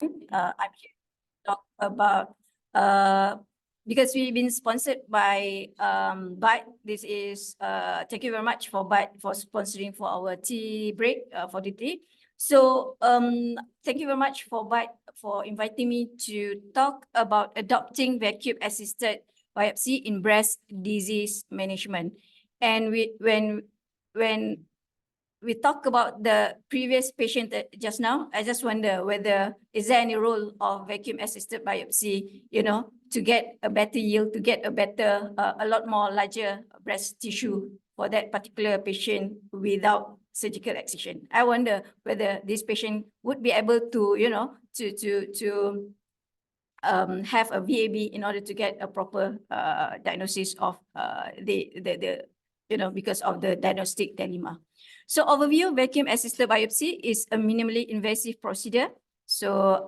I'm here to talk about because we've been sponsored by BITE. This is thank you very much for BITE for sponsoring for our tea break for the tea. So thank you very much for BITE for inviting me to talk about adopting vacuum assisted biopsy in breast disease management. And when we talk about the previous patient just now, I just wonder whether is there any role of vacuum assisted biopsy, to get a better yield, to get a better, a lot more larger breast tissue for that particular patient without surgical excision. I wonder whether this patient would be able to, have a VAB in order to get a proper diagnosis of because of the diagnostic dilemma. So overview, vacuum assisted biopsy is a minimally invasive procedure. So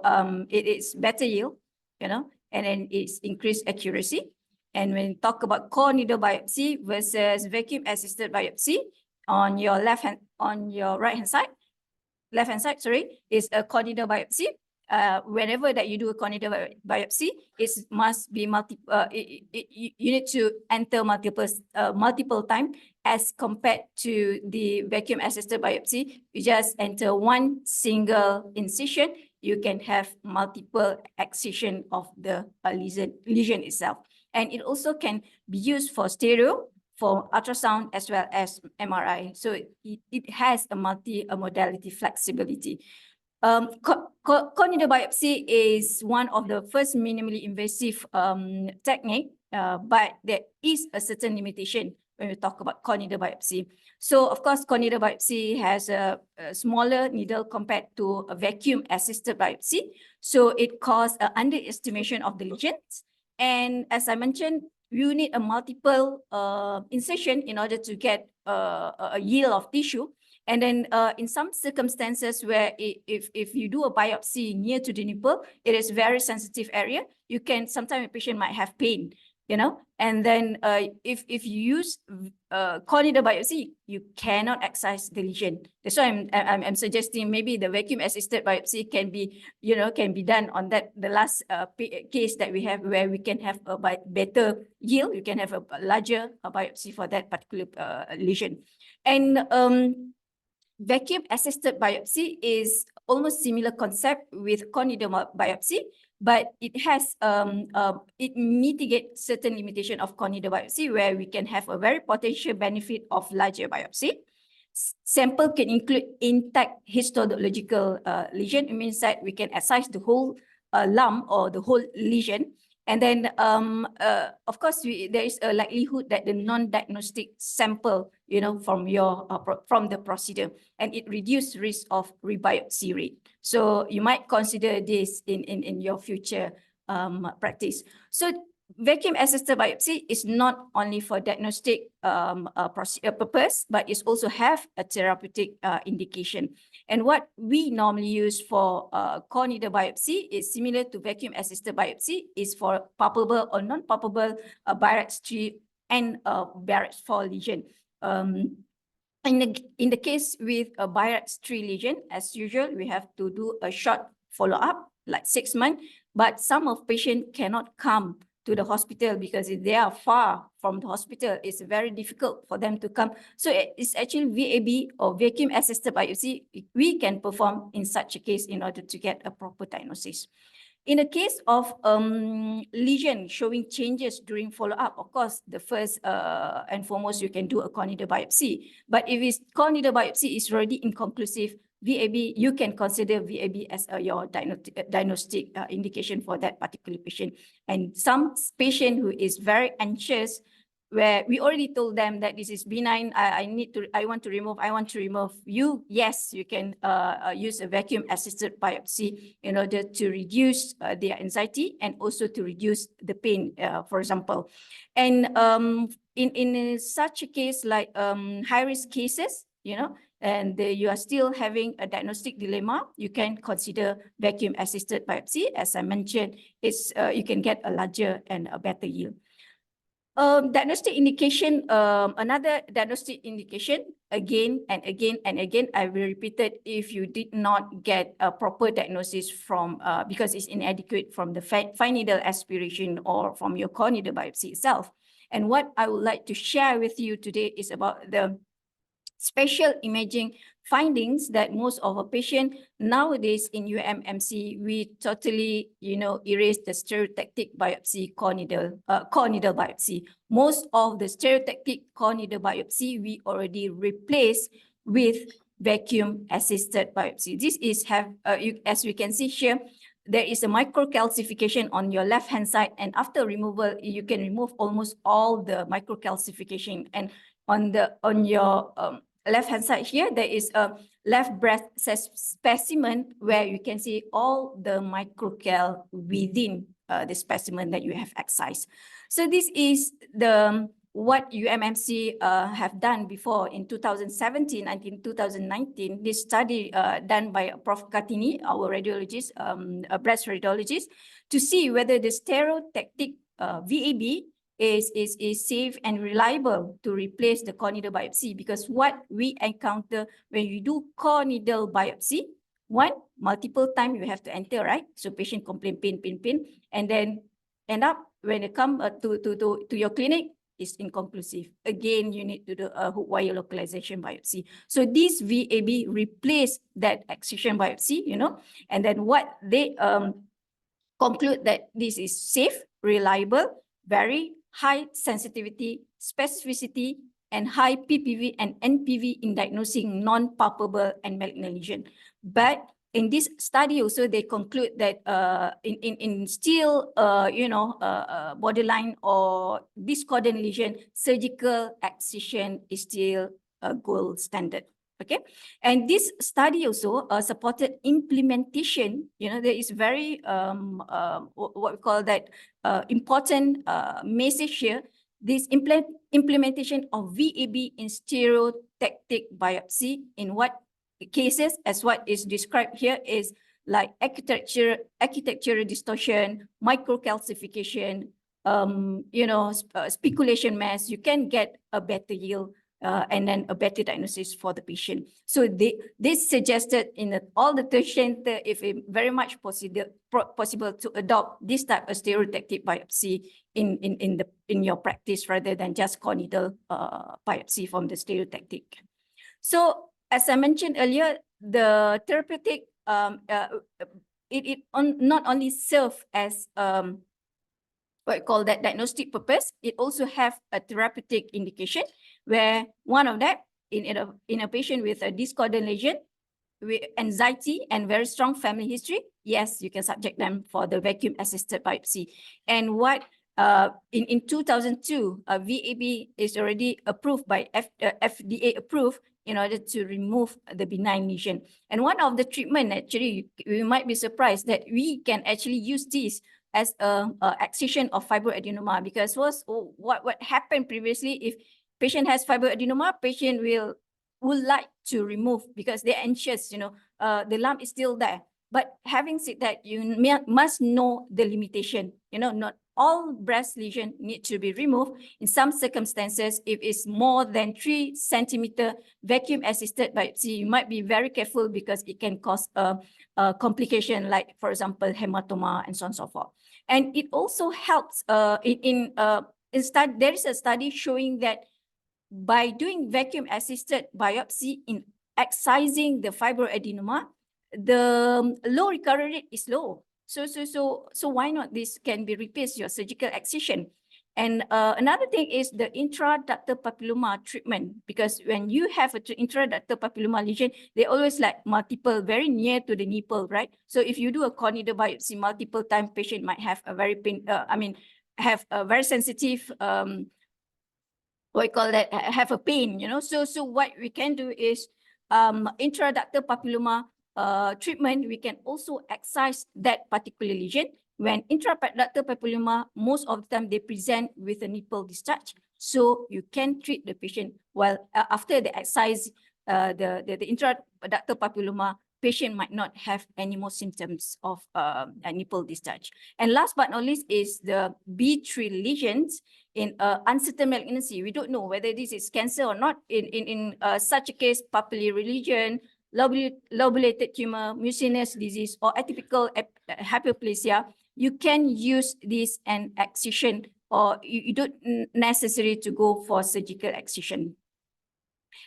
it is better yield, and then it's increased accuracy. And when you talk about core needle biopsy versus vacuum assisted biopsy, on your right-hand side, is a core needle biopsy. Whenever that you do a core needle biopsy, it must be you need to enter multiple times, as compared to the vacuum assisted biopsy. You just enter one single incision, you can have multiple excision of the lesion itself. And it also can be used for stereo, for ultrasound, as well as MRI. So it has a multi-modality flexibility. Core needle biopsy is one of the first minimally invasive technique, but there is a certain limitation when we talk about core needle biopsy. So of course, core needle biopsy has a smaller needle compared to a vacuum assisted biopsy. So it causes an underestimation of the lesions. And as I mentioned, you need a multiple incision in order to get a yield of tissue. And then in some circumstances where if you do a biopsy near to the nipple, it is very sensitive area, sometimes a patient might have pain, and then if you use core needle biopsy, you cannot excise the lesion. That's why I'm suggesting maybe the vacuum assisted biopsy can be done on the last case that we have, where we can have a better yield. You can have a larger biopsy for that particular lesion. And vacuum assisted biopsy is almost similar concept with core needle biopsy, but it has it mitigates certain limitation of core needle biopsy, where we can have a very potential benefit of larger biopsy. Sample can include intact histological lesion. It means that we can excise the whole lump or the whole lesion. And then, of course, there is a likelihood that the non-diagnostic sample, from the procedure, and it reduces risk of rebiopsy rate. So you might consider this in your future practice. So vacuum assisted biopsy is not only for diagnostic purpose, but it also have a therapeutic indication. And what we normally use for core needle biopsy is similar to vacuum assisted biopsy, is for palpable or non-palpable Barrett's 3 and Barrett's 4 lesion. In the case with a Barrett's 3 lesion, as usual, we have to do a short follow-up, like 6 months, but some of patients cannot come to the hospital because if they are far from the hospital, it's very difficult for them to come. So it's actually VAB or vacuum assisted biopsy we can perform in such a case in order to get a proper diagnosis. In the case of lesion showing changes during follow-up, of course, the first and foremost, you can do a core needle biopsy. But if core needle biopsy is already inconclusive, VAB, you can consider VAB as your diagnostic indication for that particular patient. And some patient who is very anxious, where we already told them that this is benign, I want to remove you. Yes, you can use a vacuum assisted biopsy in order to reduce their anxiety and also to reduce the pain, for example. And in such a case, like high risk cases, and you are still having a diagnostic dilemma, you can consider vacuum assisted biopsy. As I mentioned, you can get a larger and a better yield. Diagnostic indication, another diagnostic indication, again and again and again, I will repeat it, if you did not get a proper diagnosis from, because it's inadequate from the fine needle aspiration or from your core needle biopsy itself. And what I would like to share with you today is about the spatial imaging findings that most of our patient nowadays in UMMC, we totally, erase the stereotactic biopsy core needle biopsy. Most of the stereotactic core needle biopsy, we already replaced with vacuum assisted biopsy. This is as we can see here, there is a microcalcification on your left hand side, and after removal, you can remove almost all the microcalcification. And on your left hand side here, there is a left breast specimen where you can see all the microcal within the specimen that you have excised. So this is what UMMC have done before in 2017 and in 2019. This study done by Prof Kartini, our radiologist, a breast radiologist, to see whether the stereotactic VAB is safe and reliable to replace the core needle biopsy. Because what we encounter when you do core needle biopsy, one, multiple time you have to enter, right? So patient complain pain, and then end up when they come to your clinic, is inconclusive. Again, you need to do a hook wire localization biopsy. So this VAB replaced that excision biopsy, and then what they conclude that this is safe, reliable, very high sensitivity, specificity, and high PPV and NPV in diagnosing non-palpable and malignant lesion. But in this study also, they conclude that in still, borderline or discordant lesion, surgical excision is still a gold standard. Okay, and this study also supported implementation. There is very what we call that important message here. This implementation of VAB in stereotactic biopsy in what cases, as what is described here, is like architectural distortion, microcalcification, speculation mass. You can get a better yield and then a better diagnosis for the patient. So this suggested in all the tertiary center, if it very much possible to adopt this type of stereotactic biopsy in your practice rather than just core needle biopsy from the stereotactic. So as I mentioned earlier, the therapeutic not only serve as what we call that diagnostic purpose, it also have a therapeutic indication, where one of that in a patient with a discordant lesion, with anxiety and very strong family history, yes, you can subject them for the vacuum assisted biopsy. And what in 2002, VAB is already approved by FDA approved in order to remove the benign lesion. And one of the treatment, actually, we might be surprised that we can actually use this as a excision of fibroadenoma, because what happened previously, if patient has fibroadenoma, patient would like to remove because they're anxious, the lump is still there. But having said that, you must know the limitation. Not all breast lesion need to be removed. In some circumstances, if it's more than 3 centimeter vacuum assisted biopsy, you might be very careful because it can cause a complication, like, for example, hematoma and so on and so forth. And it also helps there is a study showing that by doing vacuum assisted biopsy in excising the fibroadenoma, the low recovery rate is low. So why not this can be replaced your surgical excision? And another thing is the intraductal papilloma treatment, because when you have an intraductal papilloma lesion, they always like multiple, very near to the nipple, right? So if you do a core needle biopsy multiple times, patient might have a very have a very sensitive what we call that, have a pain, So what we can do is intraductal papilloma treatment. We can also excise that particular lesion. When intraductal papilloma, most of the time they present with a nipple discharge. So you can treat the patient while after they excise the intraductal papilloma, patient might not have any more symptoms of a nipple discharge. And last but not least is the B3 lesions in uncertain malignancy. We don't know whether this is cancer or not. In such a case, papillary lesion, lobulated tumor, mucinous disease, or atypical hyperplasia, you can use this an excision, or you don't necessary to go for surgical excision.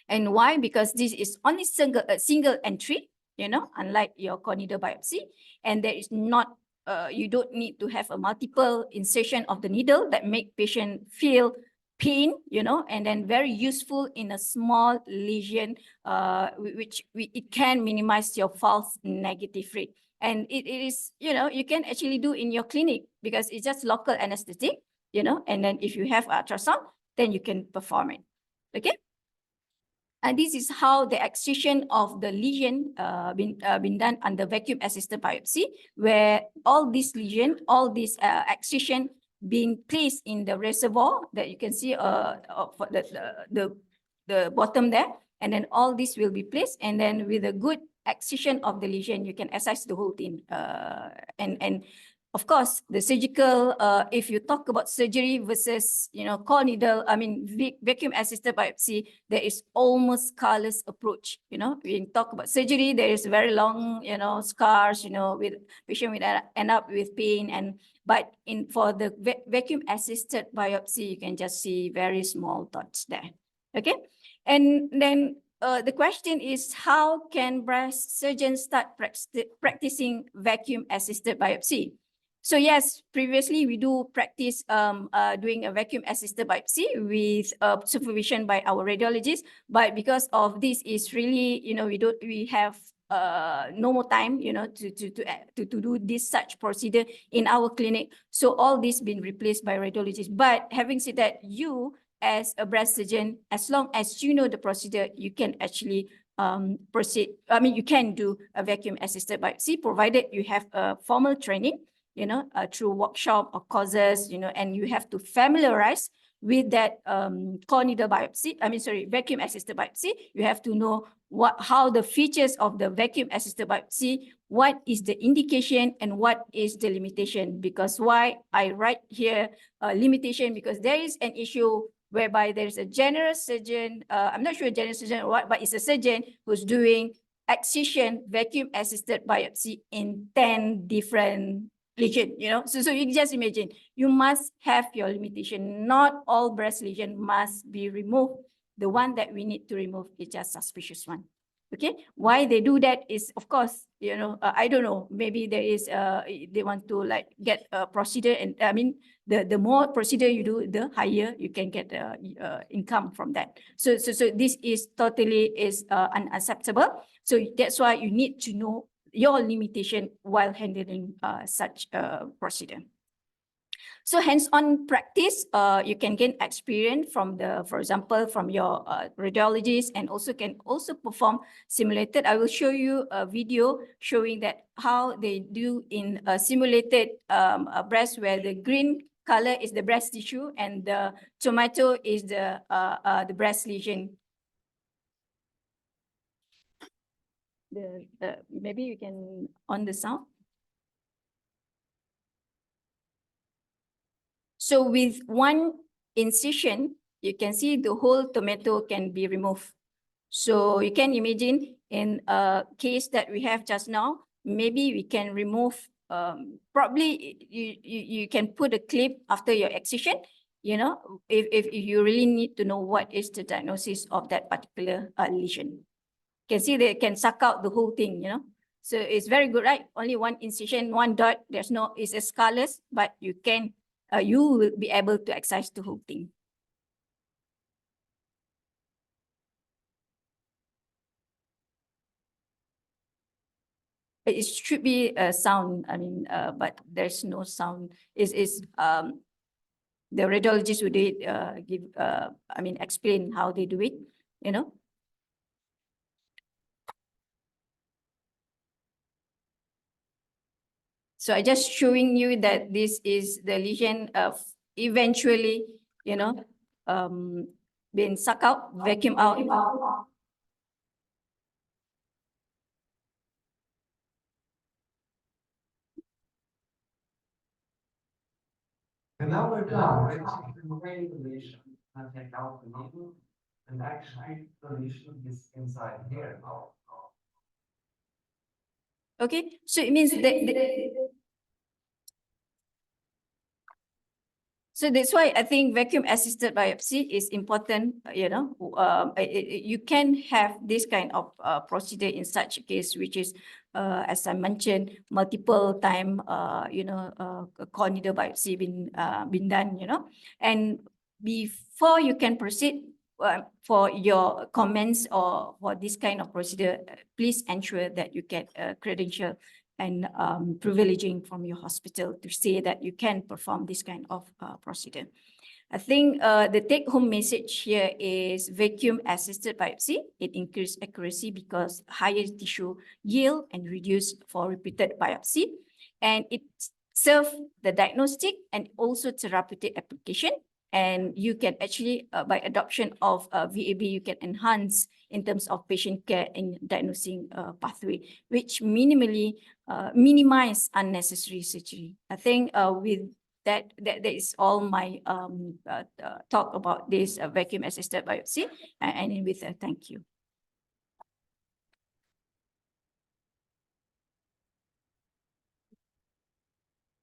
And why? Because this is only single entry, unlike your core-needle biopsy, and there is not, you don't need to have a multiple insertion of the needle that make patient feel pain, and then very useful in a small lesion, which it can minimize your false negative rate. And it is, you can actually do in your clinic because it's just local anesthetic, and then if you have ultrasound, then you can perform it. Okay. And this is how the excision of the lesion been done under vacuum-assisted biopsy, where all these lesion, all these excision being placed in the reservoir that you can see for the bottom there, and then all this will be placed, and then with a good excision of the lesion, you can excise the whole thing. And of course, the surgical, if you talk about surgery versus, core needle, vacuum-assisted biopsy, there is almost scarless approach. When you talk about surgery, there is very long, scars, with patient will end up with pain. But for the vacuum-assisted biopsy, you can just see very small dots there. Okay, and then the question is, how can breast surgeons start practicing vacuum-assisted biopsy? So yes, previously we do practice doing a vacuum-assisted biopsy with supervision by our radiologist, but because of this is really, we have no more time, to do this such procedure in our clinic. So all this been replaced by radiologists. But having said that, you as a breast surgeon, as long as you know the procedure, you can actually proceed. You can do a vacuum-assisted biopsy, provided you have a formal training, through workshop or courses, and you have to familiarize with that core needle biopsy. Vacuum-assisted biopsy. You have to know how the features of the vacuum-assisted biopsy, what is the indication and what is the limitation. Because why I write here limitation, because there is an issue whereby there is a general surgeon, I'm not sure a general surgeon or what, but it's a surgeon who's doing excision vacuum-assisted biopsy in 10 different lesion, so you just imagine, you must have your limitation. Not all breast lesion must be removed. The one that we need to remove is just suspicious one. Okay, why they do that is, of course, I don't know, maybe there is they want to like get a procedure, and the more procedure you do, the higher you can get income from that. So this is totally unacceptable. So that's why you need to know your limitation while handling such a procedure. So hands-on practice, you can gain experience from for example, from your radiologist, and also can perform simulated. I will show you a video showing that how they do in a simulated breast, where the green color is the breast tissue and the tomato is the breast lesion. Maybe you can on the sound. So with one incision, you can see the whole tomato can be removed. So you can imagine in a case that we have just now, maybe we can remove, probably you can put a clip after your excision, if you really need to know what is the diagnosis of that particular lesion. You can see they can suck out the whole thing, So it's very good, right? Only one incision, one dot, it's a scarless, but you can, you will be able to excise the whole thing. It should be a sound, but there's no sound. The radiologist would explain how they do it, So I just showing you that this is the lesion of eventually, being sucked out, vacuum out. And now we're done with regulation and take out the needle, and actually the lesion is inside here now. Okay, so it means that so that's why I think vacuum assisted biopsy is important. You can have this kind of procedure in such a case, which is, as I mentioned, multiple time, core needle biopsy been done, and before you can proceed, for your comments or for this kind of procedure, please ensure that you get a credential and privileging from your hospital to say that you can perform this kind of procedure. I think the take-home message here is vacuum assisted biopsy. It increases accuracy because higher tissue yield and reduce for repeated biopsy. And it serves the diagnostic and also therapeutic application. And you can actually, by adoption of VAB, you can enhance in terms of patient care and diagnosing pathway, which minimally minimize unnecessary surgery. I think with that is all my talk about this vacuum assisted biopsy. And with that, thank you.